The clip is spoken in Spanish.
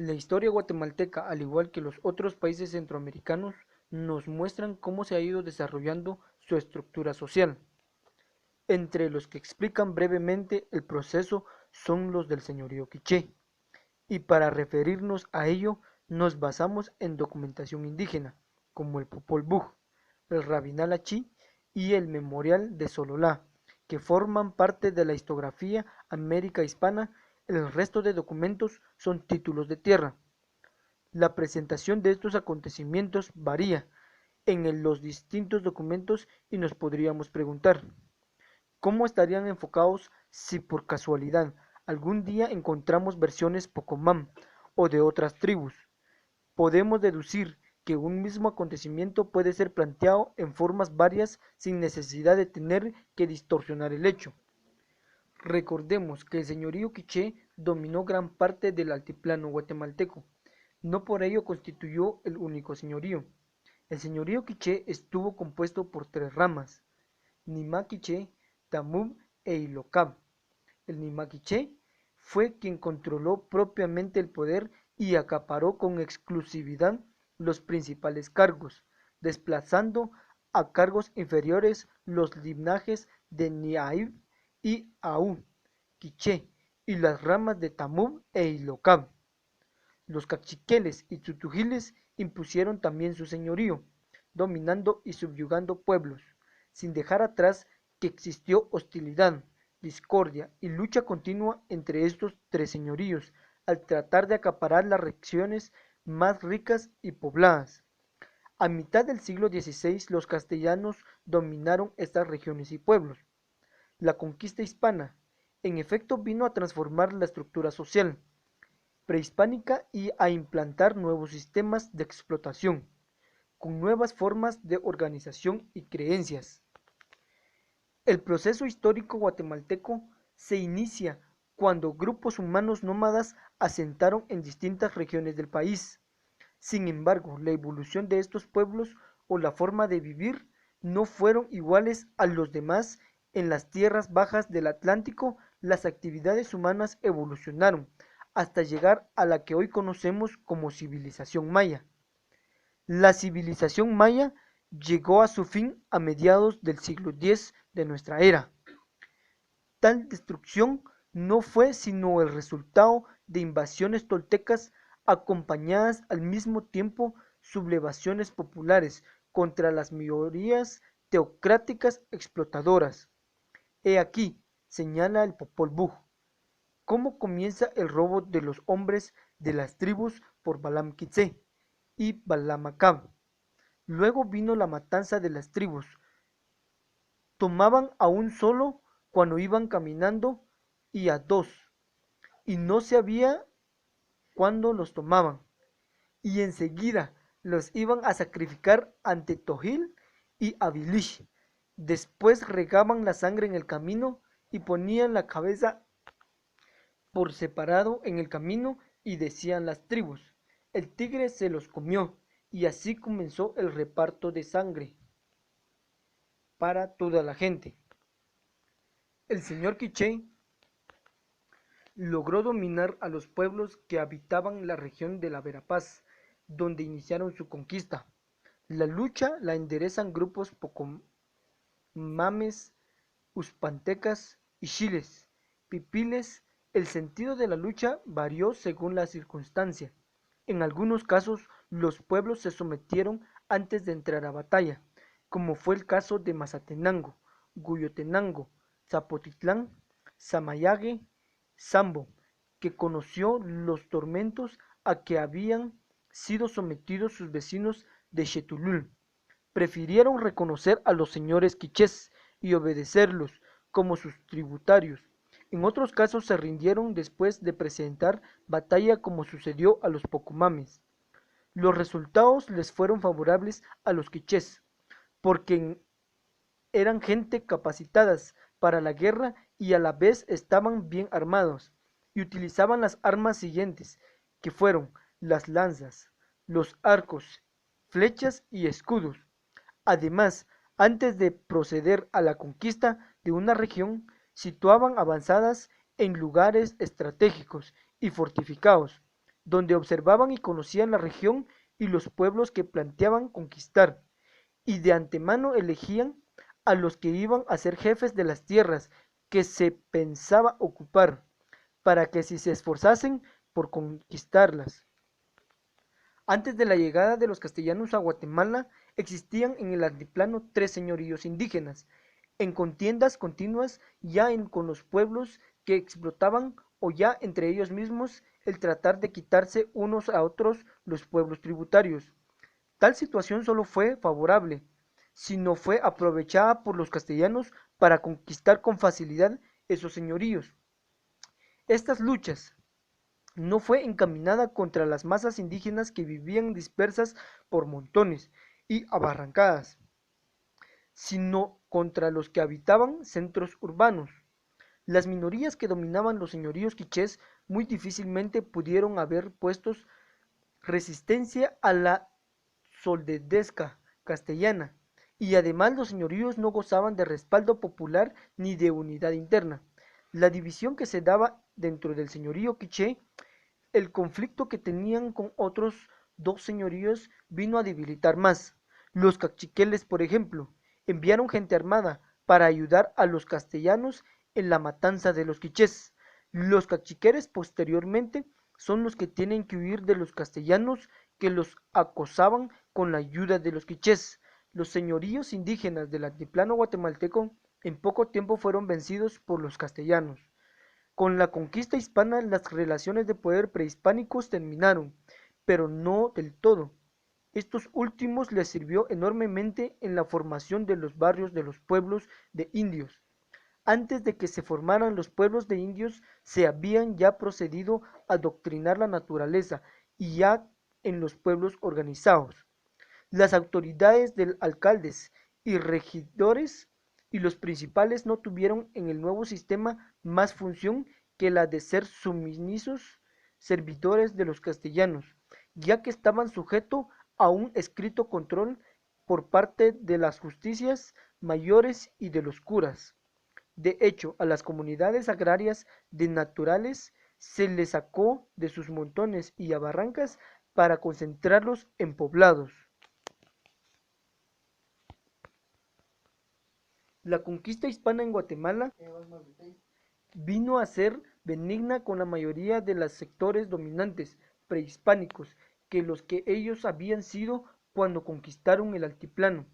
La historia guatemalteca, al igual que los otros países centroamericanos, nos muestran cómo se ha ido desarrollando su estructura social. Entre los que explican brevemente el proceso son los del señorío quiché, y para referirnos a ello nos basamos en documentación indígena, como el Popol Vuh, el Rabinal Achí y el Memorial de Sololá, que forman parte de la historiografía América Hispana. El resto de documentos son títulos de tierra. La presentación de estos acontecimientos varía en los distintos documentos y nos podríamos preguntar, ¿cómo estarían enfocados si por casualidad algún día encontramos versiones Pocomam o de otras tribus? Podemos deducir que un mismo acontecimiento puede ser planteado en formas varias sin necesidad de tener que distorsionar el hecho. Recordemos que el señorío quiché dominó gran parte del altiplano guatemalteco, no por ello constituyó el único señorío. El señorío quiché estuvo compuesto por tres ramas: Nima quiché, Tamub e Ilocab. El Nima quiché fue quien controló propiamente el poder y acaparó con exclusividad los principales cargos, desplazando a cargos inferiores los linajes de Niaib y Aú quiché y las ramas de Tamub e Ilocab. Los caciqueles y tutugiles impusieron también su señorío, dominando y subyugando pueblos, sin dejar atrás que existió hostilidad, discordia y lucha continua entre estos tres señoríos al tratar de acaparar las regiones más ricas y pobladas. A mitad del siglo XVI los castellanos dominaron estas regiones y pueblos. La conquista hispana, en efecto, vino a transformar la estructura social prehispánica y a implantar nuevos sistemas de explotación, con nuevas formas de organización y creencias. El proceso histórico guatemalteco se inicia cuando grupos humanos nómadas asentaron en distintas regiones del país. Sin embargo, la evolución de estos pueblos o la forma de vivir no fueron iguales a los demás. En las tierras bajas del Atlántico, las actividades humanas evolucionaron hasta llegar a la que hoy conocemos como civilización maya. La civilización maya llegó a su fin a mediados del siglo X de nuestra era. Tal destrucción no fue sino el resultado de invasiones toltecas acompañadas al mismo tiempo sublevaciones populares contra las minorías teocráticas explotadoras. He aquí, señala el Popol Vuh, cómo comienza el robo de los hombres de las tribus por Balam Quitsé y Balam Acab. Luego vino la matanza de las tribus. Tomaban a un solo cuando iban caminando y a dos, y no se sabía cuándo los tomaban, y enseguida los iban a sacrificar ante Tohil y Abilish. Después regaban la sangre en el camino y ponían la cabeza por separado en el camino y decían las tribus, el tigre se los comió, y así comenzó el reparto de sangre para toda la gente. El señor Quiché logró dominar a los pueblos que habitaban la región de la Verapaz, donde iniciaron su conquista. La lucha la enderezan grupos pocomames, uspantecas y chiles, pipiles. El sentido de la lucha varió según la circunstancia. En algunos casos los pueblos se sometieron antes de entrar a batalla, como fue el caso de Mazatenango, Guyotenango, Zapotitlán, Samayague, Sambo, que conoció los tormentos a que habían sido sometidos sus vecinos de Chetulul. Prefirieron reconocer a los señores quichés y obedecerlos como sus tributarios. En otros casos se rindieron después de presentar batalla como sucedió a los pocomames. Los resultados les fueron favorables a los quichés, porque eran gente capacitadas para la guerra y a la vez estaban bien armados, y utilizaban las armas siguientes, que fueron las lanzas, los arcos, flechas y escudos. Además, antes de proceder a la conquista de una región, situaban avanzadas en lugares estratégicos y fortificados, donde observaban y conocían la región y los pueblos que planteaban conquistar, y de antemano elegían a los que iban a ser jefes de las tierras que se pensaba ocupar, para que si se esforzasen por conquistarlas. Antes de la llegada de los castellanos a Guatemala, existían en el altiplano tres señoríos indígenas, en contiendas continuas con los pueblos que explotaban o ya entre ellos mismos el tratar de quitarse unos a otros los pueblos tributarios. Tal situación solo fue favorable, si no fue aprovechada por los castellanos para conquistar con facilidad esos señoríos. Estas luchas no fue encaminada contra las masas indígenas que vivían dispersas por montones y abarrancadas, sino contra los que habitaban centros urbanos. Las minorías que dominaban los señoríos quichés muy difícilmente pudieron haber puesto resistencia a la soldedesca castellana, y además los señoríos no gozaban de respaldo popular ni de unidad interna. La división que se daba dentro del señorío quiché, el conflicto que tenían con otros dos señoríos vino a debilitar más. Los caciqueles, por ejemplo, enviaron gente armada para ayudar a los castellanos en la matanza de los quichés. Los caciqueres posteriormente son los que tienen que huir de los castellanos que los acosaban con la ayuda de los quichés. Los señoríos indígenas del altiplano guatemalteco en poco tiempo fueron vencidos por los castellanos. Con la conquista hispana las relaciones de poder prehispánicos terminaron, pero no del todo. Estos últimos les sirvió enormemente en la formación de los barrios de los pueblos de indios. Antes de que se formaran los pueblos de indios, se habían ya procedido a adoctrinar la naturaleza y ya en los pueblos organizados. Las autoridades de alcaldes y regidores y los principales no tuvieron en el nuevo sistema más función que la de ser sumisos servidores de los castellanos, ya que estaban sujetos a un estricto control por parte de las justicias mayores y de los curas. De hecho, a las comunidades agrarias de naturales se les sacó de sus montones y a barrancas para concentrarlos en poblados. La conquista hispana en Guatemala vino a ser benigna con la mayoría de los sectores dominantes prehispánicos que los que ellos habían sido cuando conquistaron el altiplano.